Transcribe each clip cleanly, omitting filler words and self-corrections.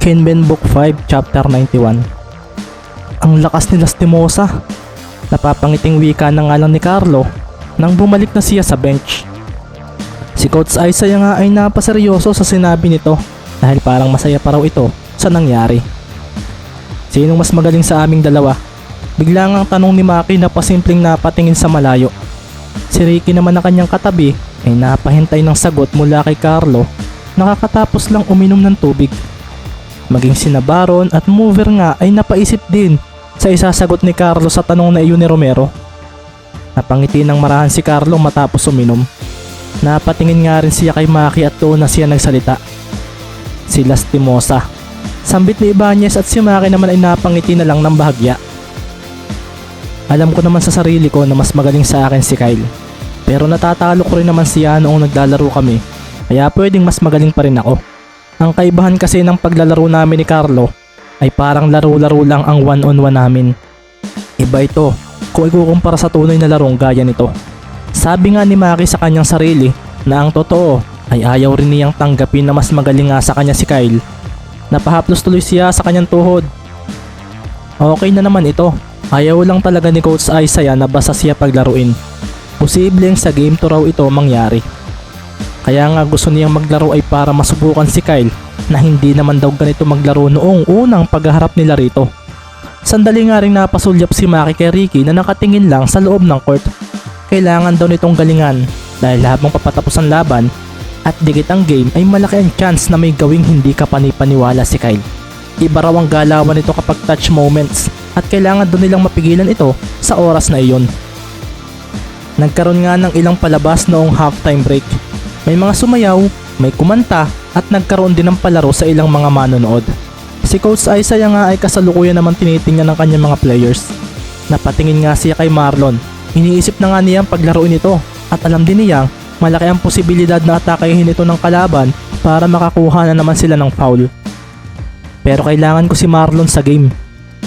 Kenben Book 5 Chapter 91. Ang lakas ni Lastimosa. Napapangiting wika na nga lang ni Carlo nang bumalik na siya sa bench. Si Coach Isaiah nga ay napaseryoso sa sinabi nito dahil parang masaya pa raw ito sa nangyari. Sinong mas magaling sa aming dalawa? Bigla ngang tanong ni Maki na pasimpleng napatingin sa malayo. Si Ricky naman na kanyang katabi ay napahintay ng sagot mula kay Carlo. Nakakatapos lang uminom ng tubig. Maging sina Baron at Mover nga ay napaisip din sa isasagot ni Carlo sa tanong na iyon ni Romero. Napangiti ng marahan si Carlo matapos uminom. Napatingin nga rin siya kay Maki at doon na siya nagsalita. Si Lastimosa. Sambit ni Ibanez at si Maki naman ay napangiti na lang ng bahagya. Alam ko naman sa sarili ko na mas magaling sa akin si Kyle. Pero natatalo ko rin naman siya noong naglalaro kami. Kaya pwedeng mas magaling pa rin ako. Ang kaibahan kasi ng paglalaro namin ni Carlo ay parang laro-laro lang ang one-on-one namin. Iba ito kung ikukumpara sa tunay na larong gaya nito. Sabi nga ni Maki sa kanyang sarili na ang totoo ay ayaw rin niyang tanggapin na mas magaling nga sa kanya si Kyle. Napahaplos tuloy siya sa kanyang tuhod. Okay na naman ito. Ayaw lang talaga ni Coach Isaiah na basta siya paglaruin. Posibleng sa game 2 raw ito mangyari. Kaya nga gusto niyang maglaro ay para masubukan si Kyle na hindi naman daw ganito maglaro noong unang paghaharap nila rito. Sandali nga rin napasulyap si Maki kay Ricky na nakatingin lang sa loob ng court. Kailangan daw nitong galingan dahil habang papatapos ang laban at dikit ang game ay malaki ang chance na may gawing hindi ka panipaniwala si Kyle. Iba raw ang galawan nito kapag touch moments at kailangan doon nilang mapigilan ito sa oras na iyon. Nagkaroon nga ng ilang palabas noong halftime break. May mga sumayaw, may kumanta at nagkaroon din ng palaro sa ilang mga manonood. Si Coach Isaiah nga ay kasalukuyan naman tinitingnan ng kanyang mga players. Napatingin nga siya kay Marlon. Iniisip na nga niyang paglaruin ito at alam din niyang malaki ang posibilidad na atakehin ito ng kalaban para makakuha na naman sila ng foul. Pero kailangan ko si Marlon sa game.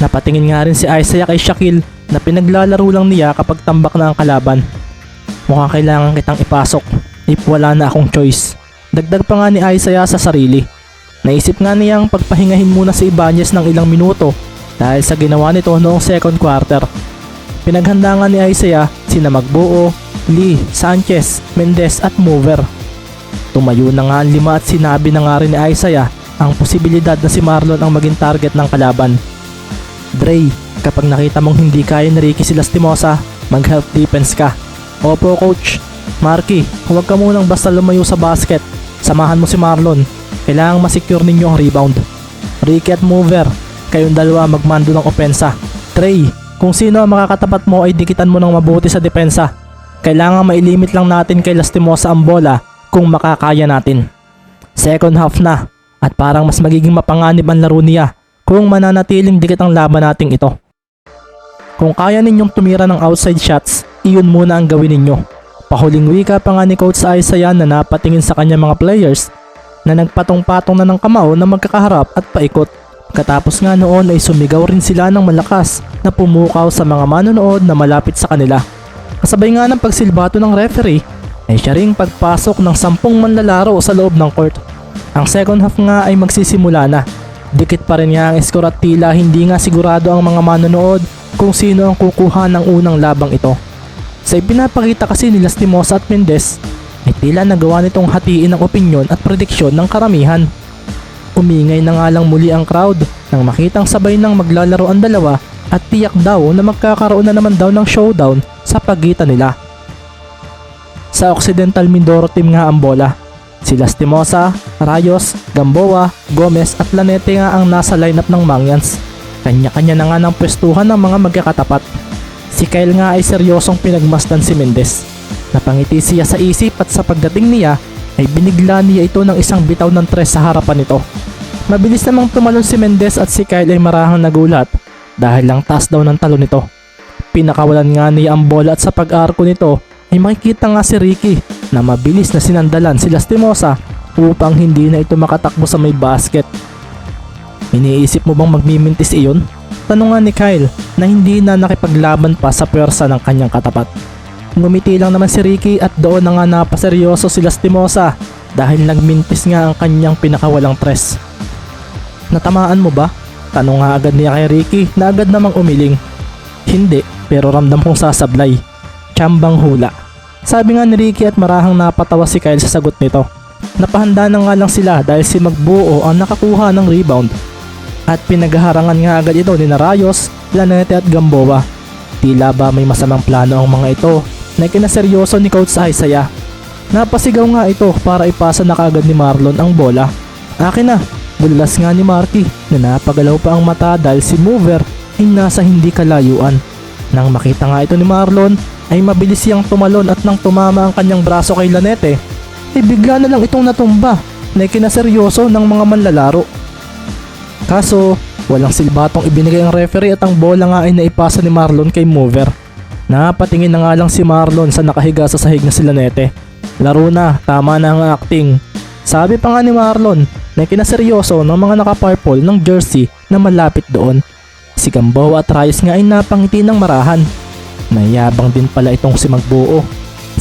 Napatingin nga rin si Isaiah kay Shaquille na pinaglalaro lang niya kapag tambak na ang kalaban. Mukhang kailangan kitang ipasok if wala na akong choice. Dagdag pa nga ni Isaiah sa sarili. Naisip nga niyang pagpahingahin muna si Ibanez ng ilang minuto dahil sa ginawa nito noong second quarter. Pinaghanda nga ni Isaiah sina Magbuo, Lee, Sanchez, Mendez at Mover. Tumayo na nga ang lima at sinabi na nga rin ni Isaiah ang posibilidad na si Marlon ang maging target ng kalaban. Dre, kapag nakita mong hindi kaya ni Ricky si Lastimosa, mag-help defense ka. Opo coach. Marky, huwag ka munang basta lumayo sa basket. Samahan mo si Marlon. Kailangang masecure ninyo ang rebound. Ricky at Mover, kayong dalawa magmando ng opensa. Trey, kung sino ang makakatapat mo ay dikitan mo ng mabuti sa depensa. Kailangang mailimit lang natin kay Lastimosa ang bola kung makakaya natin. Second half na at parang mas magiging mapanganib ang laro niya kung mananatiling dikit ang laban nating ito. Kung kaya ninyong tumira ng outside shots, iyon muna ang gawin ninyo. Pahuling wika pa nga ni Coach Isaiah na napatingin sa kanya mga players na nagpatong-patong na ng kamao na magkakaharap at paikot. Katapos nga noon ay sumigaw rin sila ng malakas na pumukaw sa mga manonood na malapit sa kanila. Kasabay nga ng pagsilbato ng referee ay siya ring pagpasok ng 10 manlalaro sa loob ng court. Ang second half nga ay magsisimula na. Dikit pa rin nga ang score at tila hindi nga sigurado ang mga manonood kung sino ang kukuha ng unang labang ito. Sa ipinapakita kasi ni Lastimosa at Mendez ay tila nagawa nitong hatiin ang opinyon at prediksyon ng karamihan. Umingay na nga lang muli ang crowd nang makitang sabay nang maglalaro ang dalawa at tiyak daw na magkakaroon na naman daw ng showdown sa pagitan nila. Sa Occidental Mindoro team nga ang bola. Si Lastimosa, Rayos, Gamboa, Gomez at Lanete nga ang nasa lineup ng Mangyans. Kanya-kanya na nga ng pwestuhan ng mga magkakatapat. Si Kyle nga ay seryosong pinagmasdan si Mendez. Napangiti siya sa isip at sa pagdating niya ay binigla niya ito ng isang bitaw ng tres sa harapan nito. Mabilis namang tumalon si Mendez at si Kyle ay marahang nagulat dahil lang taas daw ng talon nito. Pinakawalan nga niya ang bola at sa pag-arko nito ay makikita nga si Ricky na mabilis na sinandalan si Lastimosa upang hindi na ito makatakbo sa may basket. Iniisip mo bang magmimintis iyon? Tanong nga ni Kyle na hindi na nakipaglaban pa sa pwersa ng kanyang katapat. Ngumiti lang naman si Ricky at doon na nga napaseryoso si Lastimosa dahil nagmintis nga ang kanyang pinakawalang tres. Natamaan mo ba? Tanong nga agad niya kay Ricky na agad namang umiling. Hindi, pero ramdam kong sasablay. Tsambang hula. Sabi nga ni Ricky at marahang napatawa si Kyle sa sagot nito. Napahanda na nga lang sila dahil si Magbuo ang nakakuha ng rebound. At pinaghaharangan nga agad ito ni Rayos, Lanete at Gamboa. Tila ba may masamang plano ang mga ito na kinaseryoso ni Coach Isaiah. Napasigaw nga ito para ipasa na kaagad ni Marlon ang bola. Akin na, bulalas nga ni Marky na napagalaw pa ang mata dahil si Mover ay nasa hindi kalayuan. Nang makita nga ito ni Marlon ay mabilis siyang tumalon at nang tumama ang kanyang braso kay Lanete ay bigla na lang itong natumba na kinaseryoso ng mga manlalaro. Kaso walang silbatong ibinigay ang referee at ang bola nga ay naipasa ni Marlon kay Mover. Napatingin na nga lang si Marlon sa nakahiga sa sahig na si Lanete. Laro na, tama na ang acting. Sabi pa nga ni Marlon na kinaseryoso ng mga naka-purple ng jersey na malapit doon. Si Gamboa at Rayos nga ay napangiti ng marahan. Mayabang din pala itong si Magbuo.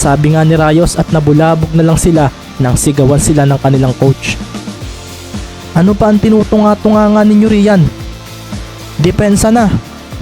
Sabi nga ni Rayos at nabulabog na lang sila nang sigawan sila ng kanilang coach. Ano pa ang tinutunga-tunga nga ninyo riyan? Depensa na.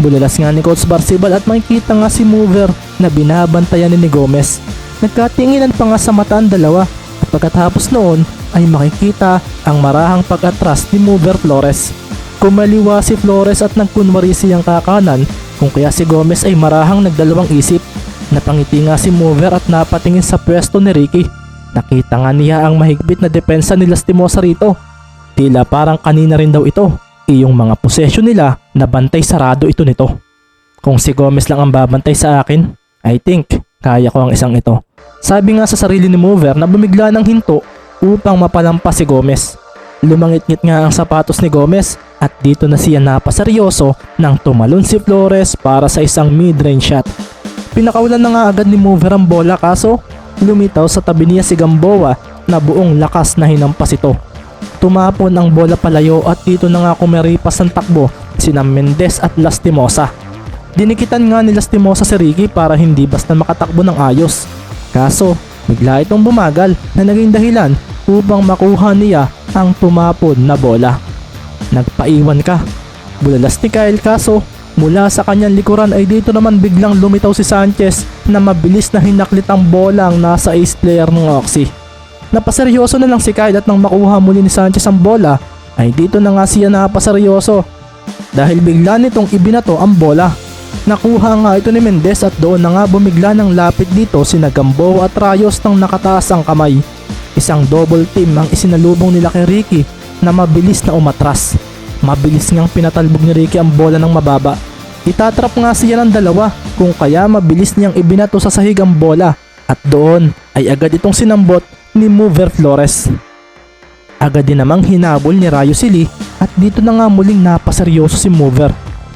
Bulalas nga ni Coach Barsibal at makikita nga si Mover na binabantayan ni Gomez. Nagkatinginan pa nga sa mata ang dalawa at pagkatapos noon ay makikita ang marahang pag-atras ni Mover Flores. Kumaliwa si Flores at nagkunwari siyang kakanan kung kaya si Gomez ay marahang nagdalawang isip. Napangiti nga si Mover at napatingin sa pwesto ni Ricky. Nakita nga niya ang mahigpit na depensa ni Lastimosa rito. Tila parang kanina rin daw ito. Iyong mga posesyon nila na bantay sarado ito nito. Kung si Gomez lang ang babantay sa akin, I think kaya ko ang isang ito. Sabi nga sa sarili ni Mover na bumigla ng hinto upang mapalampas si Gomez. Lumangit-ngit nga ang sapatos ni Gomez at dito na siya napaseryoso nang tumalon si Flores para sa isang mid-range shot. Pinakawalan na nga agad ni Mover ang bola kaso lumitaw sa tabi niya si Gamboa na buong lakas na hinampas ito. Tumapon ang bola palayo at dito na nga kumaripas ang takbo sina Mendez at Lastimosa. Dinikitan nga ni Lastimosa si Ricky para hindi basta makatakbo ng ayos. Kaso bigla itong bumagal na naging dahilan upang makuha niya ang tumapon na bola. Nagpaiwan ka. Bulalas ni Kyle kaso mula sa kanyang likuran ay dito naman biglang lumitaw si Sanchez na mabilis na hinaklit ang bola ang nasa ace player ng Oxy. Napaseryoso na lang si Kyle at nang makuha muli ni Sanchez ang bola ay dito na nga siya napaseryoso dahil bigla nitong ibinato ang bola. Nakuha nga ito ni Mendez at doon na nga bumigla ng lapit dito sina Gamboa at Rayos nang nakataas ang kamay. Isang double team ang isinalubong nila kay Ricky na mabilis na umatras. Mabilis ngang pinatalbog ni Ricky ang bola ng mababa. Itatrap nga siya ng dalawa kung kaya mabilis niyang ibinato sa sahig ang bola at doon ay agad itong sinambot ni Mover Flores. Agad din namang hinabol ni Rayo Sili at dito na nga muling napaseryoso si Mover.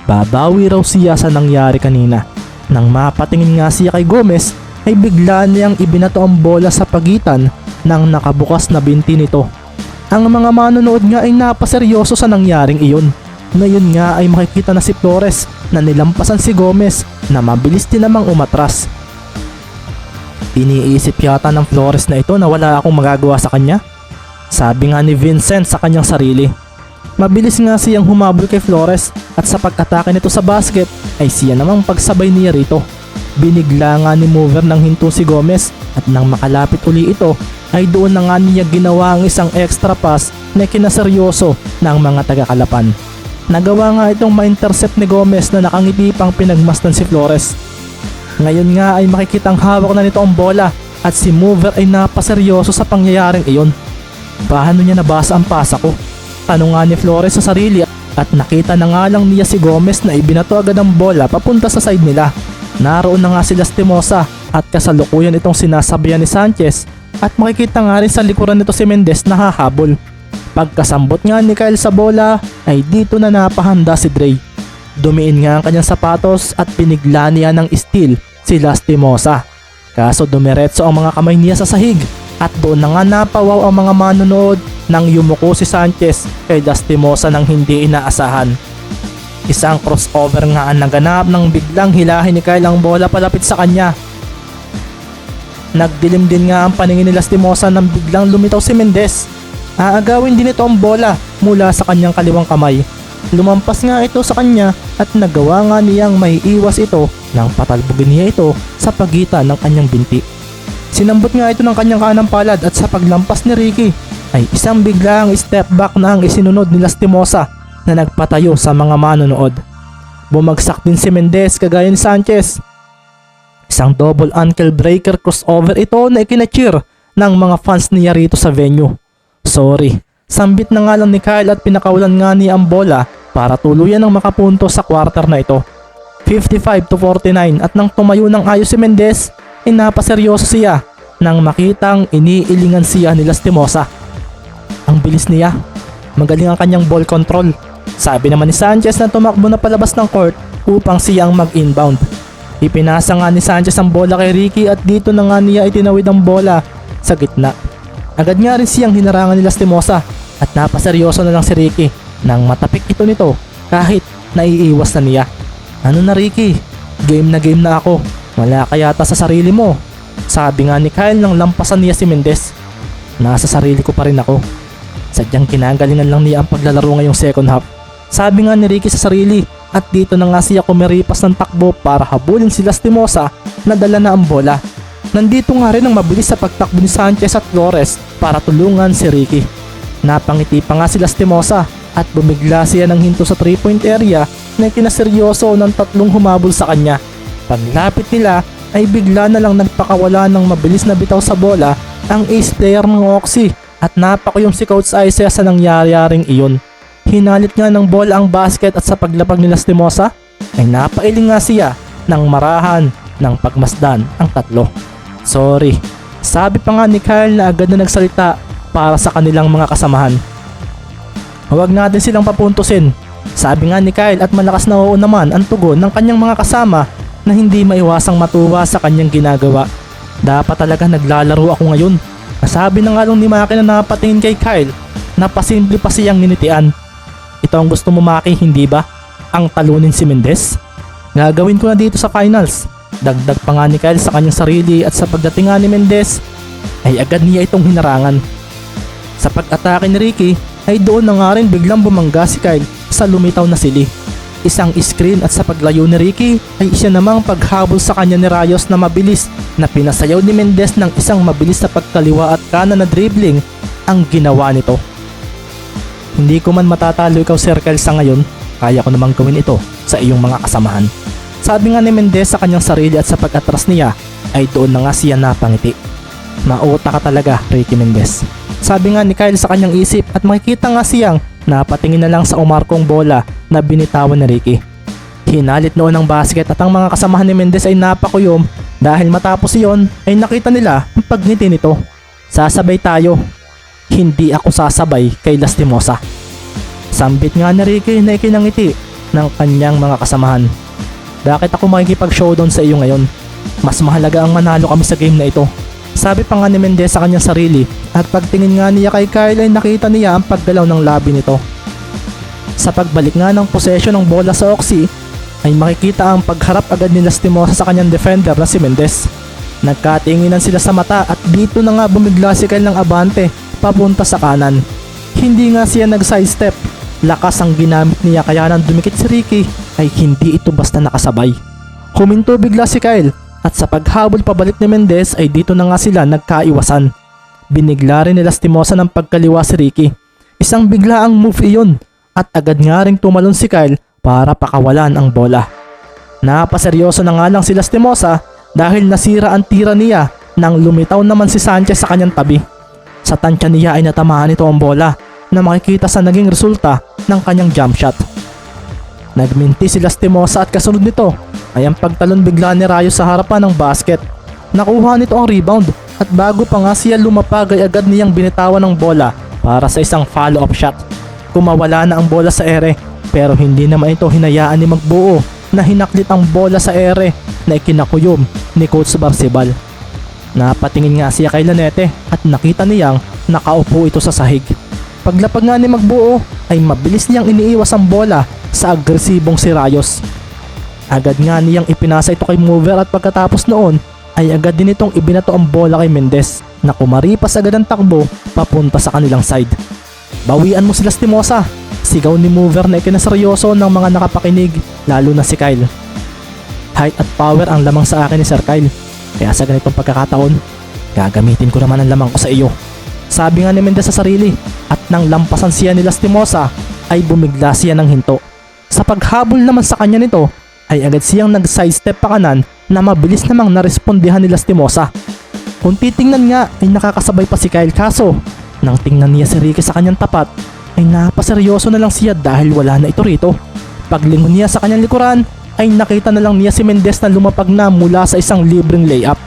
Babawi raw siya sa nangyari kanina. Nang mapatingin nga siya kay Gomez ay bigla niyang ibinato ang bola sa pagitan ng nakabukas na binti nito. Ang mga manonood nga ay napaseryoso sa nangyaring iyon. Ngayon nga ay makikita na si Flores na nilampasan si Gomez na mabilis din namang umatras. Iniisip yata ng Flores na ito na wala akong magagawa sa kanya. Sabi nga ni Vincent sa kanyang sarili. Mabilis nga siyang humabol kay Flores at sa pag-atake nito sa basket ay siya namang pagsabay niya rito. Binigla nga ni Mover ng hinto si Gomez at nang makalapit uli ito ay doon na nga niya ginawa ang isang extra pass na kinaseryoso ng mga taga-Kalapan. Nagawa nga itong ma-intercept ni Gomez na nakangiti pang pinagmasdan si Flores. Ngayon nga ay makikitang hawak na nito ang bola at si Mover ay napaseryoso sa pangyayaring iyon. Paano niya nabasa ang pasa ko? Tanong nga ni Flores sa sarili at nakita na nga lang niya si Gomez na ibinato agad ang bola papunta sa side nila. Naroon na nga si Lastimosa at kasalukuyan itong sinasabayan ni Sanchez at makikita nga rin sa likuran nito si Mendez na hahabol. Pagkasambot nga ni Kyle sa bola ay dito na napahanda si Dre. Dumiin nga ang kanyang sapatos at pinigla niya ng steal si Lastimosa. Kaso dumiretso ang mga kamay niya sa sahig at doon na nga napawaw ang mga manonood nang yumuko si Sanchez kay Lastimosa nang hindi inaasahan. Isang crossover nga ang naganap nang biglang hilahin ni Kyle ang bola palapit sa kanya. Nagdilim din nga ang paningin ni Lastimosa nang biglang lumitaw si Mendez. Aagawin din ito ang bola mula sa kanyang kaliwang kamay. Lumampas nga ito sa kanya at nagawa nga niyang maiiwas ito nang patalbogin niya ito sa pagitan ng kanyang binti. Sinambot nga ito ng kanyang kanang palad at sa paglampas ni Ricky ay isang biglaang step back na ang isinunod ni Lastimosa na nagpatayo sa mga manonood. Bumagsak din si Mendez kagaya ni Sanchez. Isang double ankle breaker crossover ito na ikina-cheer ng mga fans niya rito sa venue. Sorry, sambit na nga lang ni Kyle at pinakawalan nga niya ang bola para tuluyan ng makapunto sa quarter na ito. 55-49 at nang tumayo ng ayos si Mendez, napaseryoso siya nang makitang iniilingan siya ni Lastimosa. Ang bilis niya, magaling ang kanyang ball control. Sabi naman ni Sanchez na tumakbo na palabas ng court upang siyang mag-inbound. Ipinasa nga ni Sanchez ang bola kay Ricky at dito na nga niya itinawid ang bola sa gitna. Agad nga rin siyang hinarangan ni Lastimosa at napaseryoso na lang si Ricky nang matapik ito nito kahit naiiwas na niya. Ano na Ricky? Game na ako. Wala ka yata sa sarili mo. Sabi nga ni Kyle nang lampasan niya si Mendez. Nasa sarili ko pa rin ako. Sadyang kinagalingan lang niya ang paglalaro ngayong second half. Sabi nga ni Ricky sa sarili at dito na nga siya kumiripas ng takbo para habulin si Lastimosa na dala na ang bola. Nandito nga rin ang mabilis sa pagtakbo ni Sanchez at Flores para tulungan si Ricky. Napangiti pa nga si Lastimosa at bumigla siya ng hinto sa 3-point area na kinaseryoso ng tatlong humabol sa kanya. Paglapit nila ay bigla na lang nagpakawala ng mabilis na bitaw sa bola ang ace player ng Oxy at napakuyom si Coach Isaiah sa nangyayaring iyon. Hinalit nga ng bola ang basket at sa paglapag ni Lastimosa ay napailing nga siya ng marahan ng pagmasdan ang tatlo. Sorry, sabi pa nga ni Kyle na agad na nagsalita para sa kanilang mga kasamahan. Huwag natin silang papuntusin. Sabi nga ni Kyle at malakas na oo naman ang tugon ng kanyang mga kasama na hindi maiwasang matuwa sa kanyang ginagawa. Dapat talaga naglalaro ako ngayon. Nasabi na nga lang ni Maki na napatingin kay Kyle na pasimple pa siyang ninitian. Ito ang gusto mo Maki, hindi ba? Ang talunin si Mendez? Gagawin ko na dito sa finals. Dagdag pa nga ni Kyle sa kanyang sarili at sa pagdating nga ni Mendez ay agad niya itong hinarangan. Sa pag-atake ni Ricky ay doon na nga rin biglang bumangga si Kyle sa lumitaw na sili. Isang screen at sa paglayo ni Ricky ay isa namang paghabol sa kanya ni Rayos na mabilis na pinasayaw ni Mendez ng isang mabilis na pagkaliwa at kanan na dribbling ang ginawa nito. Hindi ko man matatalo ikaw Sir Kyle sa ngayon, kaya ko namang gawin ito sa iyong mga kasamahan. Sabi nga ni Mendez sa kanyang sarili at sa pag-atras niya ay doon na nga siya napangiti. Mauta ka talaga Ricky Mendez. Sabi nga ni Kyle sa kanyang isip at makikita nga siyang napatingin na lang sa umarkong bola na binitawan ni Ricky. Hinalit noon ang basket at ang mga kasamahan ni Mendez ay napakuyom dahil matapos iyon ay nakita nila ang pagngiti nito. Sasabay tayo. Hindi ako sasabay kay Lastimosa. Sambit nga ni Ricky na ikinangiti ng kanyang mga kasamahan. Bakit ako makikipag-showdown sa iyo ngayon? Mas mahalaga ang manalo kami sa game na ito. Sabi pa nga ni Mendez sa kanyang sarili at pagtingin nga niya kay Kyle ay nakita niya ang paggalaw ng labi nito. Sa pagbalik nga ng possession ng bola sa Oxy ay makikita ang pagharap agad ni Lastimosa sa kanyang defender na si Mendez. Nagkatinginan sila sa mata at dito na nga bumigla si Kyle ng abante papunta sa kanan. Hindi nga siya nag-sidestep. Lakas ang ginamit niya kaya nang dumikit si Ricky ay hindi ito basta nakasabay. Huminto bigla si Kyle at sa paghabol pabalik ni Mendez ay dito na nga sila nagkaiwasan. Binigla rin ni Lastimosa ng pagkaliwa si Ricky. Isang biglaang move iyon at agad nga ring tumalon si Kyle para pakawalan ang bola. Napaseryoso na nga lang si Lastimosa dahil nasira ang tira niya nang lumitaw naman si Sanchez sa kanyang tabi. Sa tansya niya ay natamaan ito ang bola na makikita sa naging resulta ng kanyang jump shot. Nagminti si Lastimosa at kasunod nito ay ang pagtalon bigla ni Rayos sa harapan ng basket. Nakuha nito ang rebound at bago pa nga siya lumapag ay agad niyang binitawan ng bola para sa isang follow-up shot. Kumawala na ang bola sa ere pero hindi naman ito hinayaan ni Magbuo na hinaklit ang bola sa ere na ikinakuyom ni Coach Barcebal. Napatingin nga siya kay Lanete at nakita niyang nakaupo ito sa sahig. Paglapag nga ni Magbuo ay mabilis niyang iniiwas ang bola sa agresibong si Rayos. Agad nga niyang ipinasa ito kay Mover at pagkatapos noon ay agad din itong ibinato ang bola kay Mendez na kumaripas agad ang takbo papunta sa kanilang side. Bawian mo si Lastimosa. Sigaw ni Mover na ikinaseryoso ng mga nakapakinig, lalo na si Kyle. Height at power ang lamang sa akin ni Sir Kyle. Kaya sa ganitong pagkakataon, gagamitin ko naman ang lamang ko sa iyo. Sabi nga ni Mendez sa sarili, at nang lampasan siya ni Lastimosa ay bumigla siya ng hinto. Sa paghabol naman sa kanya nito ay agad siyang nag-sidestep pa kanan na mabilis namang narespondihan ni Lastimosa. Kung titingnan nga ay nakakasabay pa si Kyle, kaso nang tingnan niya si Ricky sa kanyang tapat ay napaseryoso na lang siya dahil wala na ito rito. Paglingon niya sa kanyang likuran ay nakita na lang niya si Mendez na lumapag na mula sa isang libreng layup.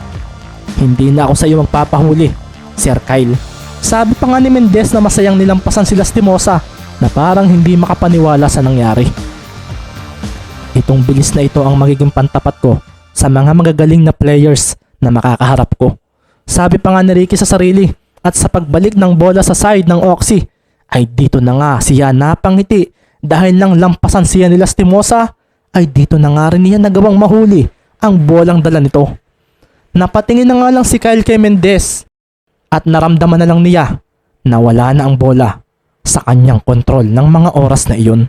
Hindi na ako sa iyo magpapahuli, Sir Kyle. Sabi pa nga ni Mendez na masayang nilampasan si Lastimosa na parang hindi makapaniwala sa nangyari. Itong bilis na ito ang magiging pantapat ko sa mga magagaling na players na makakaharap ko. Sabi pa nga ni Ricky sa sarili, at sa pagbalik ng bola sa side ng Oxy ay dito na nga siya napangiti dahil nang lampasan siya ni Lastimosa ay dito na nga rin niya nagawang mahuli ang bolang dala nito. Napatingin na nga lang si Kyle kay Mendez at naramdaman na lang niya na wala na ang bola sa kanyang kontrol ng mga oras na iyon.